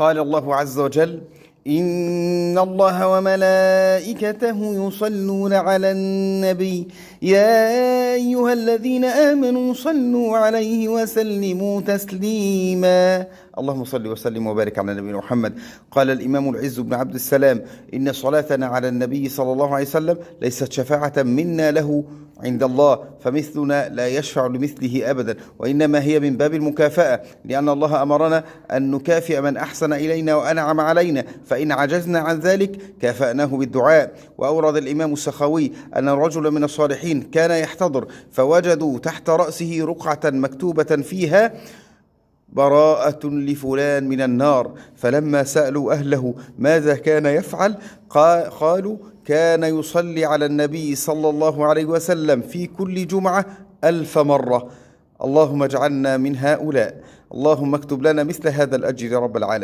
قال الله عز وجل: إن الله وملائكته يصلون على النبي يا أيها الذين آمنوا صلوا عليه وسلموا تسليما. اللهم صل وسلم وبارك على نبينا محمد. قال الإمام العز بن عبد السلام: إن صلاتنا على النبي صلى الله عليه وسلم ليست شفاعة منا له عند الله، فمثلنا لا يشفع لمثله أبدا، وإنما هي من باب المكافأة، لأن الله أمرنا أن نكافئ من أحسن إلينا وأنعم علينا، فإن عجزنا عن ذلك كافأناه بالدعاء. وأورد الإمام السخاوي أن رجلا من الصالحين كان يحتضر، فوجدوا تحت رأسه رقعة مكتوبة فيها: براءة لفلان من النار. فلما سألوا أهله ماذا كان يفعل قالوا: كان يصلي على النبي صلى الله عليه وسلم في كل جمعة 1000 مرة. اللهم اجعلنا من هؤلاء. اللهم اكتب لنا مثل هذا الأجر يا رب العالمين.